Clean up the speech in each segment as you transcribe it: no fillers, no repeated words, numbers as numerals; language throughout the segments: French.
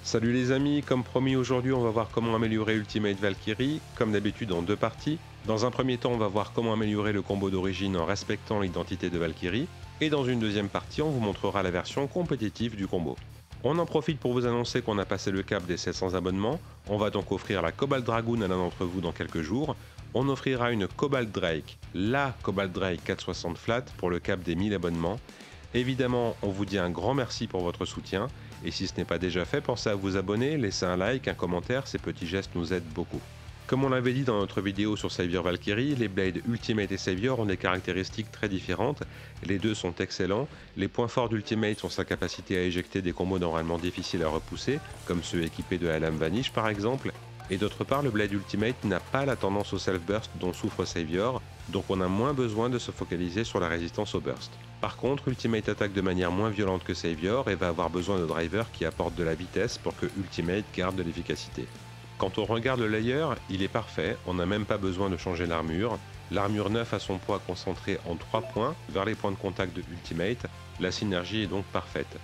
Salut les amis, comme promis aujourd'hui on va voir comment améliorer Ultimate Valkyrie, comme d'habitude en deux parties. Dans un premier temps on va voir comment améliorer le combo d'origine en respectant l'identité de Valkyrie, et dans une deuxième partie on vous montrera la version compétitive du combo. On en profite pour vous annoncer qu'on a passé le cap des 700 abonnements, on va donc offrir la Cobalt Dragoon à l'un d'entre vous dans quelques jours, on offrira une Cobalt Drake, la Cobalt Drake 460 flat pour le cap des 1000 abonnements. Évidemment, on vous dit un grand merci pour votre soutien, et si ce n'est pas déjà fait, pensez à vous abonner, laisser un like, un commentaire, ces petits gestes nous aident beaucoup. Comme on l'avait dit dans notre vidéo sur Savior Valkyrie, les blades Ultimate et Savior ont des caractéristiques très différentes, les deux sont excellents, les points forts d'Ultimate sont sa capacité à éjecter des combos normalement difficiles à repousser, comme ceux équipés de la lame Vanish par exemple, et d'autre part le blade Ultimate n'a pas la tendance au self-burst dont souffre Savior, donc on a moins besoin de se focaliser sur la résistance au burst. Par contre, Ultimate attaque de manière moins violente que Savior et va avoir besoin de drivers qui apportent de la vitesse pour que Ultimate garde de l'efficacité. Quand on regarde le layer, il est parfait, on n'a même pas besoin de changer l'armure. L'armure 9 a son poids concentré en 3 points vers les points de contact de Ultimate, la synergie est donc parfaite.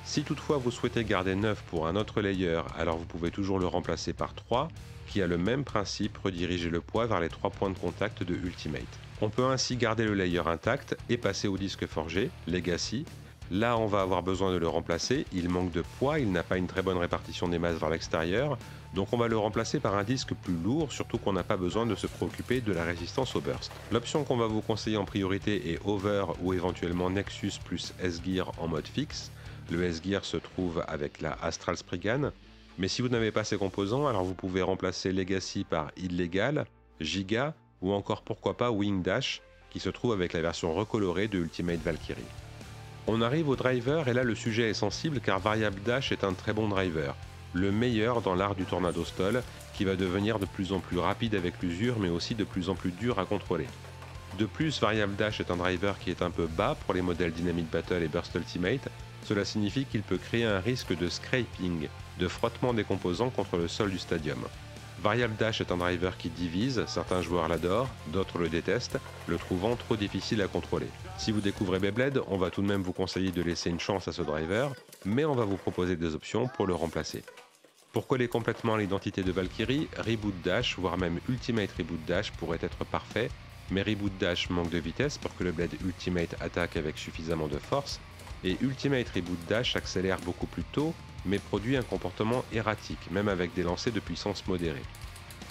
Si toutefois vous souhaitez garder 9 pour un autre layer, alors vous pouvez toujours le remplacer par 3, qui a le même principe, rediriger le poids vers les 3 points de contact de Ultimate. On peut ainsi garder le layer intact et passer au disque forgé, Legacy. Là on va avoir besoin de le remplacer, il manque de poids, il n'a pas une très bonne répartition des masses vers l'extérieur, donc on va le remplacer par un disque plus lourd, surtout qu'on n'a pas besoin de se préoccuper de la résistance au burst. L'option qu'on va vous conseiller en priorité est Over ou éventuellement Nexus plus S-Gear en mode fixe. Le S-Gear se trouve avec la Astral Spriggan, mais si vous n'avez pas ces composants, alors vous pouvez remplacer Legacy par Illegal, Giga, ou encore pourquoi pas Wing Dash, qui se trouve avec la version recolorée de Ultimate Valkyrie. On arrive au driver et là le sujet est sensible car Variable Dash est un très bon driver, le meilleur dans l'art du Tornado Stall, qui va devenir de plus en plus rapide avec l'usure mais aussi de plus en plus dur à contrôler. De plus, Variable Dash est un driver qui est un peu bas pour les modèles Dynamite Battle et Burst Ultimate, cela signifie qu'il peut créer un risque de scraping, de frottement des composants contre le sol du stadium. Variable Dash est un driver qui divise, certains joueurs l'adorent, d'autres le détestent, le trouvant trop difficile à contrôler. Si vous découvrez Beyblade, on va tout de même vous conseiller de laisser une chance à ce driver, mais on va vous proposer des options pour le remplacer. Pour coller complètement l'identité de Valkyrie, Reboot Dash, voire même Ultimate Reboot Dash pourrait être parfait, mais Reboot Dash manque de vitesse pour que le blade Ultimate attaque avec suffisamment de force, et Ultimate Reboot Dash accélère beaucoup plus tôt, mais produit un comportement erratique, même avec des lancers de puissance modérée.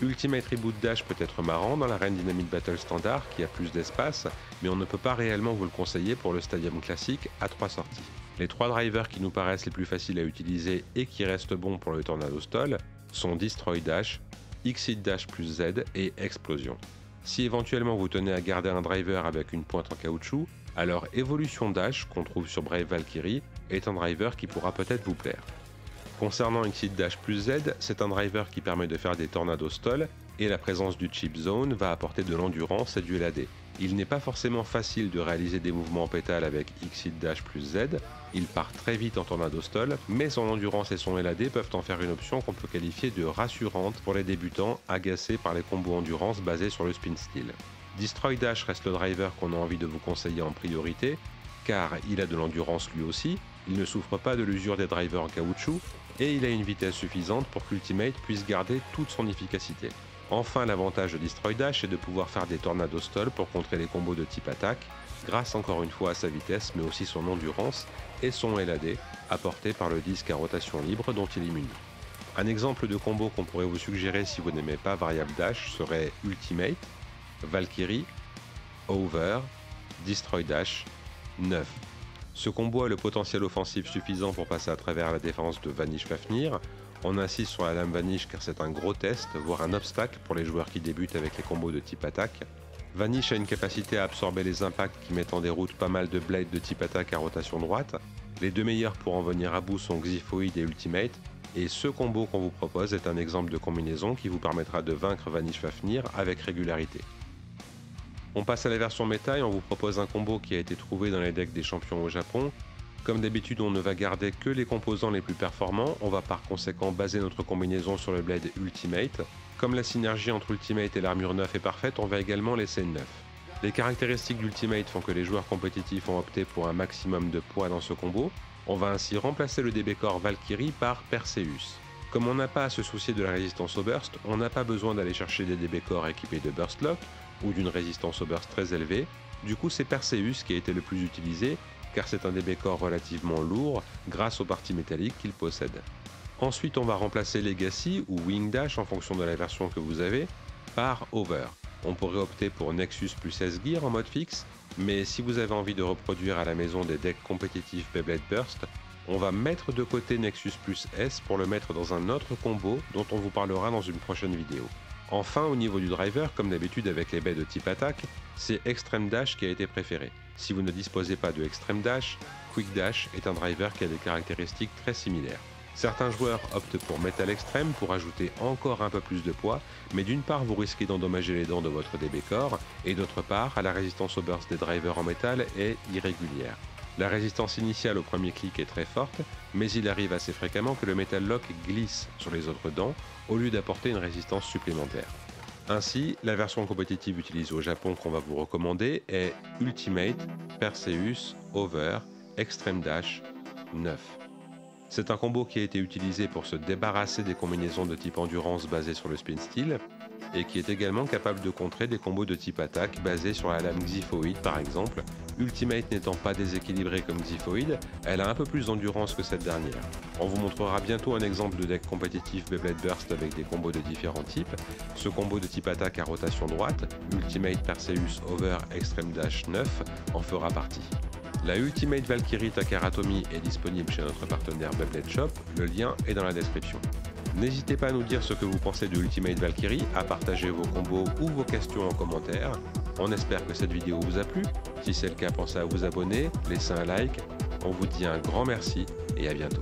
Ultimate Reboot Dash peut être marrant dans l'arène Dynamite Battle standard qui a plus d'espace, mais on ne peut pas réellement vous le conseiller pour le stadium classique à 3 sorties. Les 3 drivers qui nous paraissent les plus faciles à utiliser et qui restent bons pour le Tornado Stall sont Destroy Dash, Exit Dash plus Z et Explosion. Si éventuellement vous tenez à garder un driver avec une pointe en caoutchouc, alors Evolution Dash, qu'on trouve sur Brave Valkyrie, est un driver qui pourra peut-être vous plaire. Concernant Exit Dash plus Z, c'est un driver qui permet de faire des Tornado Stall, et la présence du Chip Zone va apporter de l'endurance et du LAD. Il n'est pas forcément facile de réaliser des mouvements en pétale avec Exit Dash plus Z, il part très vite en Tornado Stall, mais son endurance et son LAD peuvent en faire une option qu'on peut qualifier de rassurante pour les débutants agacés par les combos endurance basés sur le spin steel. Destroy Dash reste le driver qu'on a envie de vous conseiller en priorité, car il a de l'endurance lui aussi, il ne souffre pas de l'usure des drivers en caoutchouc, et il a une vitesse suffisante pour qu'Ultimate puisse garder toute son efficacité. Enfin, l'avantage de Destroy Dash est de pouvoir faire des Tornado Stall pour contrer les combos de type attaque, grâce encore une fois à sa vitesse mais aussi son endurance et son LAD, apporté par le disque à rotation libre dont il est muni. Un exemple de combo qu'on pourrait vous suggérer si vous n'aimez pas Variable Dash serait Ultimate, Valkyrie, Over, Destroy Dash, 9. Ce combo a le potentiel offensif suffisant pour passer à travers la défense de Vanish Fafnir. On insiste sur la lame Vanish car c'est un gros test, voire un obstacle pour les joueurs qui débutent avec les combos de type attaque. Vanish a une capacité à absorber les impacts qui mettent en déroute pas mal de blades de type attaque à rotation droite. Les deux meilleurs pour en venir à bout sont Xiphoid et Ultimate, et ce combo qu'on vous propose est un exemple de combinaison qui vous permettra de vaincre Vanish Fafnir avec régularité. On passe à la version méta et on vous propose un combo qui a été trouvé dans les decks des champions au Japon. Comme d'habitude, on ne va garder que les composants les plus performants, on va par conséquent baser notre combinaison sur le blade Ultimate. Comme la synergie entre Ultimate et l'armure 9 est parfaite, on va également laisser 9. Les caractéristiques d'Ultimate font que les joueurs compétitifs ont opté pour un maximum de poids dans ce combo, On va ainsi remplacer le DB Core Valkyrie par Perseus. Comme on n'a pas à se soucier de la résistance au burst, on n'a pas besoin d'aller chercher des DB Core équipés de Burst Lock ou d'une résistance au burst très élevée. Du coup, c'est Perseus qui a été le plus utilisé, car c'est un DB Core relativement lourd grâce aux parties métalliques qu'il possède. Ensuite, on va remplacer Legacy ou Wing Dash en fonction de la version que vous avez par Over. On pourrait opter pour Nexus plus S-Gear en mode fixe, mais si vous avez envie de reproduire à la maison des decks compétitifs Beyblade Burst, on va mettre de côté Nexus plus S pour le mettre dans un autre combo dont on vous parlera dans une prochaine vidéo. Enfin, au niveau du driver, comme d'habitude avec les baies de type attaque, c'est Extreme Dash qui a été préféré. Si vous ne disposez pas de Extreme Dash, Quick Dash est un driver qui a des caractéristiques très similaires. Certains joueurs optent pour Metal Extreme pour ajouter encore un peu plus de poids, mais d'une part vous risquez d'endommager les dents de votre DB Core, et d'autre part, la résistance au burst des drivers en métal est irrégulière. La résistance initiale au premier clic est très forte, mais il arrive assez fréquemment que le Metal Lock glisse sur les autres dents, au lieu d'apporter une résistance supplémentaire. Ainsi, la version compétitive utilisée au Japon qu'on va vous recommander est Ultimate, Perseus, Over, Extreme Dash, 9. C'est un combo qui a été utilisé pour se débarrasser des combinaisons de type endurance basées sur le spin steel, et qui est également capable de contrer des combos de type attaque basés sur la lame Xiphoid par exemple. Ultimate n'étant pas déséquilibrée comme Xiphoid, elle a un peu plus d'endurance que cette dernière. On vous montrera bientôt un exemple de deck compétitif Beyblade Burst avec des combos de différents types. Ce combo de type attaque à rotation droite, Ultimate Perseus Over Extreme Dash 9, en fera partie. La Ultimate Valkyrie Takaratomi est disponible chez notre partenaire Beyblade Shop, le lien est dans la description. N'hésitez pas à nous dire ce que vous pensez de Ultimate Valkyrie, à partager vos combos ou vos questions en commentaire. On espère que cette vidéo vous a plu. Si c'est le cas, pensez à vous abonner, laissez un like. On vous dit un grand merci et à bientôt.